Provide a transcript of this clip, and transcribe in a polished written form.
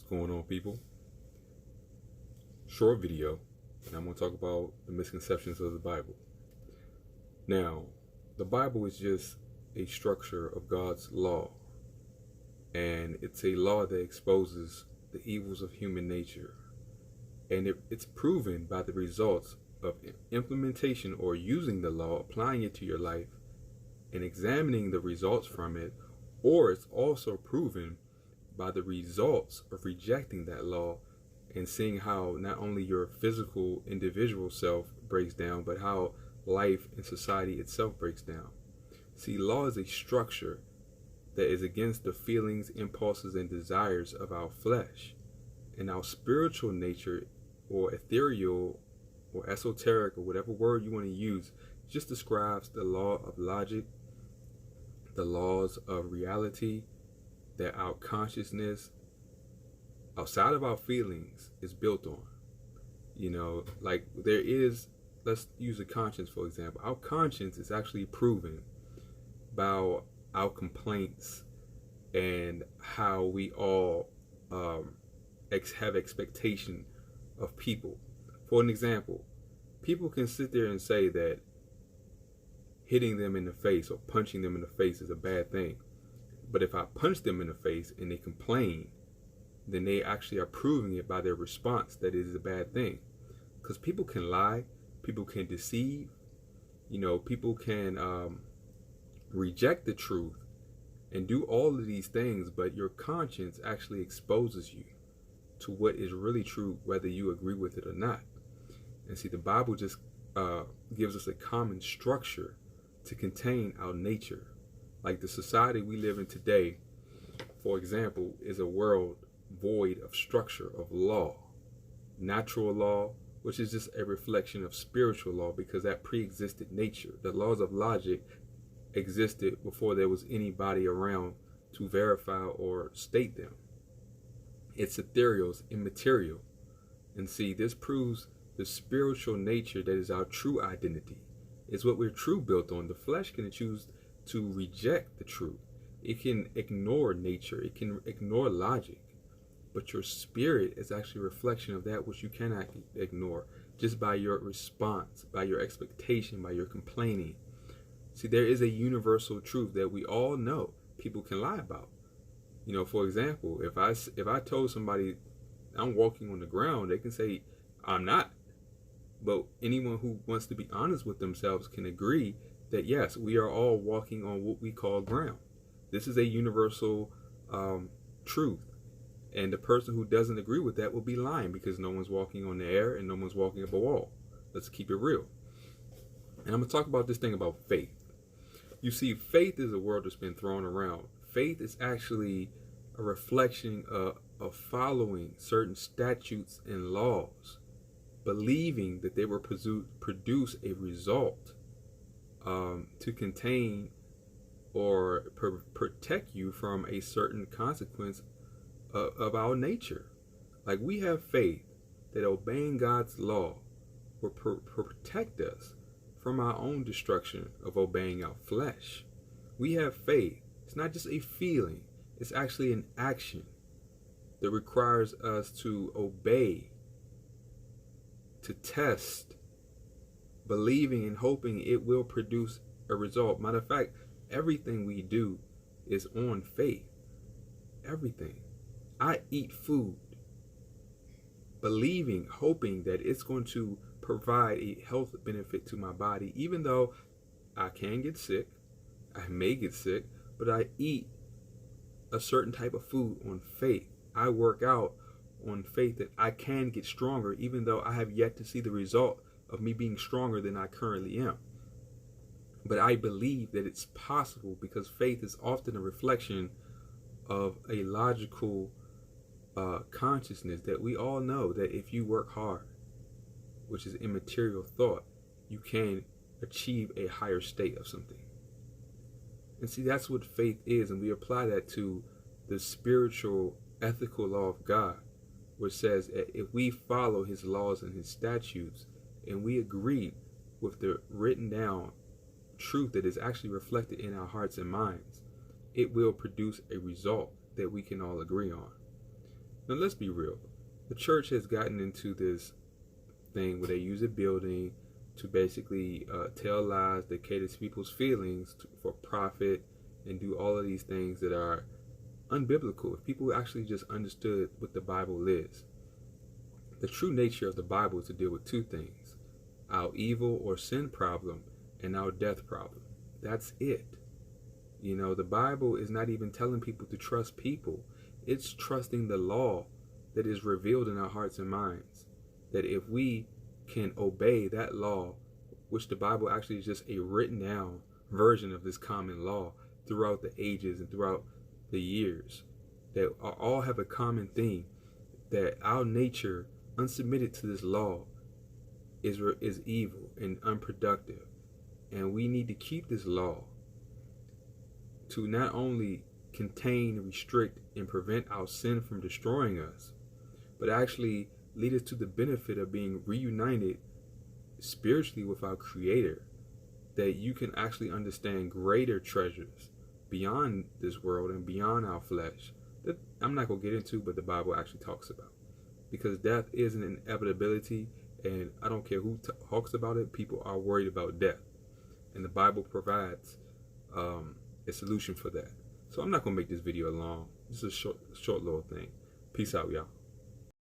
going on, people? Short video, and I'm going to talk about the misconceptions of the Bible. Now, the Bible is just a structure of God's law, and it's a law that exposes the evils of human nature, and it's proven by the results of implementation or using the law, applying it to your life, and examining the results from it, or it's also proven by the results of rejecting that law and seeing how not only your physical individual self breaks down, but how life and society itself breaks down. See, law is a structure that is against the feelings, impulses, and desires of our flesh. And our spiritual nature, or ethereal, or esoteric, or whatever word you want to use, just describes the law of logic, the laws of reality, that our consciousness outside of our feelings is built on. Like there is, let's use a conscience for example. Our conscience is actually proven by our complaints and how we all have expectation of people. For an example, people can sit there and say that hitting them in the face or punching them in the face is a bad thing. But if I punch them in the face and they complain, then they actually are proving it by their response that it is a bad thing. Because people can lie, people can deceive, people can reject the truth and do all of these things, but your conscience actually exposes you to what is really true, whether you agree with it or not. And see, the Bible just gives us a common structure to contain our nature. Like the society we live in today, for example, is a world void of structure, of law, natural law, which is just a reflection of spiritual law because that pre-existed nature. The laws of logic existed before there was anybody around to verify or state them. It's ethereal, it's immaterial. And see, this proves the spiritual nature that is our true identity. It's what we're true built on. The flesh can choose to reject the truth. It can ignore nature. It can ignore logic. But your spirit is actually a reflection of that which you cannot ignore just by your response, by your expectation, by your complaining. See, there is a universal truth that we all know people can lie about. For example, if I told somebody I'm walking on the ground, they can say I'm not. But anyone who wants to be honest with themselves can agree that yes, we are all walking on what we call ground. This is a universal truth. And the person who doesn't agree with that will be lying because no one's walking on the air and no one's walking up a wall. Let's keep it real. And I'm going to talk about this thing about faith. You see, faith is a word that's been thrown around. Faith is actually a reflection of following certain statutes and laws, believing that they will produce a result to contain or protect you from a certain consequence of our nature. Like we have faith that obeying God's law will protect us from our own destruction of obeying our flesh. We have faith. It's not just a feeling, it's actually an action that requires us to obey, to test, believing and hoping it will produce a result. Matter of fact, everything we do is on faith. Everything. I eat food believing, hoping that it's going to provide a health benefit to my body, even though I can get sick, I may get sick, but I eat a certain type of food on faith. I work out on faith that I can get stronger, even though I have yet to see the result of me being stronger than I currently am. But I believe that it's possible because faith is often a reflection of a logical consciousness that we all know that if you work hard, which is immaterial thought, you can achieve a higher state of something. And see, that's what faith is, and we apply that to the spiritual, ethical law of God, which says that if we follow his laws and his statutes, and we agree with the written down truth that is actually reflected in our hearts and minds, it will produce a result that we can all agree on. Now let's be real. The church has gotten into this thing where they use a building to basically tell lies that cater to people's feelings for profit and do all of these things that are unbiblical. If people actually just understood what the Bible is, the true nature of the Bible is to deal with two things: our evil or sin problem and our death problem. That's it. You know, the Bible is not even telling people to trust people. It's trusting the law that is revealed in our hearts and minds. That if we can obey that law, which the Bible actually is just a written down version of this common law throughout the ages and throughout the years, that all have a common theme, that our nature, unsubmitted to this law, is evil and unproductive. And we need to keep this law to not only contain, restrict, and prevent our sin from destroying us, but actually lead us to the benefit of being reunited spiritually with our Creator, that you can actually understand greater treasures beyond this world and beyond our flesh that I'm not going to get into, but the Bible actually talks about. Because death is an inevitability, and I don't care who talks about it, people are worried about death. And the Bible provides a solution for that. So I'm not going to make this video long. This is a short little thing. Peace out, y'all.